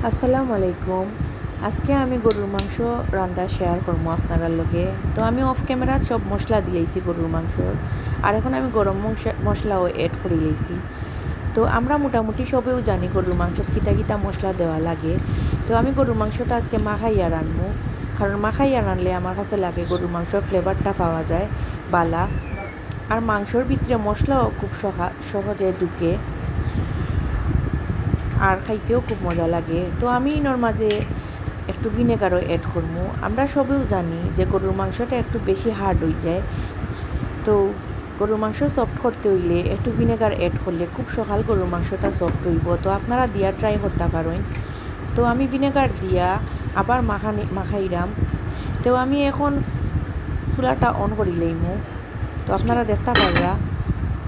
আসসালামু আলাইকুম। আজকে আমি গরুর মাংস রান্না শেয়ার করবো আপনার লগে। তো আমি অফ ক্যামেরা সব মশলা দিয়েছি গরুর মাংসর, আর এখন আমি গরম মশলাও এড করে লইছি। তো আমরা মোটামুটি সবেও জানি গরুর মাংসত কিতা কিতা মশলা দেওয়া লাগে। তো আমি গরুর মাংসটা আজকে মাখাইয়া রানবো, কারণ মাখাইয়া রানলে আমার কাছে লাগে গরুর মাংসর ফ্লেভারটা পাওয়া যায় বালা, আর মাংসর ভিতরে মশলাও খুব সহজে ঢুকে, আর খাইতেও খুব মজা লাগে। তো আমি এর মাঝে একটু ভিনেগারও অ্যাড করবো। আমরা সবেও জানি যে গরুর মাংসটা একটু বেশি হার্ড হয়ে যায়, তো গরুর মাংস সফট করতে হইলে একটু ভিনেগার অ্যাড করলে খুব সকাল গরুর মাংসটা সফট হইব। তো আপনারা দিয়া ট্রাই করতে পারেন। তো আমি ভিনেগার দিয়া আবার মাখাইলাম। তো আমি এখন চুলাটা অন করে লইমু। তো আপনারা দেখতে পাররা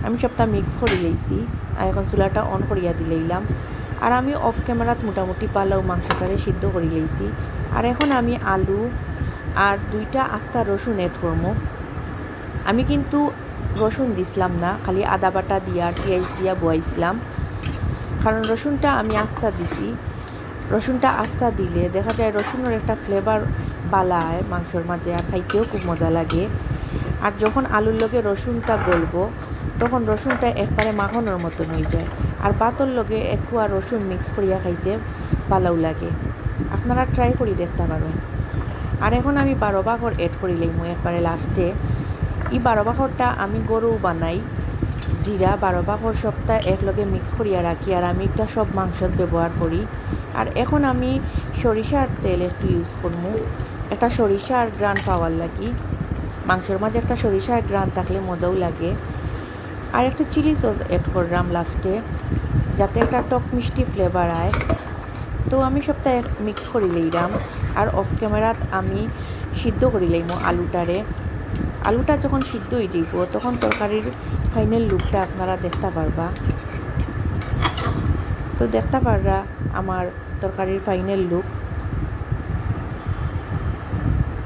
আমি সবটা মিক্স করে লইছি, আর এখন চুলাটা অন করিয়া দিলাম। আর আমি অফ ক্যামেরাত মোটামুটি পালাও মাংসটারে সিদ্ধ করে লইছি। আর এখন আমি আলু আর 2টা আস্তা রসুন এড করবো। আমি কিন্তু রসুন দিছিলাম না, খালি আদা বাটা দিয়া পেঁয়াজ দিয়া বয়াইছিলাম, কারণ রসুনটা আমি আস্তা দিছি। রসুনটা আস্তা দিলে দেখা যায় রসুনের একটা ফ্লেভার বালা হয় মাংসর মাঝে, আর খাইতেও খুব মজা লাগে। আর যখন আলুর লগে রসুনটা গলবো তখন রসুনটা একবারে মাখনের মতন হয়ে যায়, আর ভাতর লগে একটুয়া রসুন মিক্স করিয়া খাইতে ভালোও লাগে। আপনারা ট্রাই করি দেখতে পারেন। আর এখন আমি 12 বাখর এড করি লইমু একবারে লাস্টে। এই 12 বাখরটা আমি গরু বানাই, জিরা 12 বাখর সবটা একলগে মিক্স করিয়া রাখি, আর আমি একটা সব মাংসত ব্যবহার করি। আর এখন আমি সরিষার তেল একটু ইউজ করবো, একটা সরিষার গ্রান পাওয়ার লাগি। মাংসের মাঝে একটা সরিষার গ্রান থাকলে মজাও লাগে। আর একটু চিলি সস এড করলাম লাস্টে, যাতে একটা টক মিষ্টি ফ্লেভার আয়। তো আমি সবটা মিক্স করে লইলাম, আর অফ ক্যামেরাত আমি সিদ্ধ করে লইমু আলুটারে। আলুটা যখন সিদ্ধ হয়ে যাইব তখন তরকারির ফাইনাল লুকটা আপনারা দেখতে পারবা। তো দেখতে পাররা আমার তরকারির ফাইনাল লুক।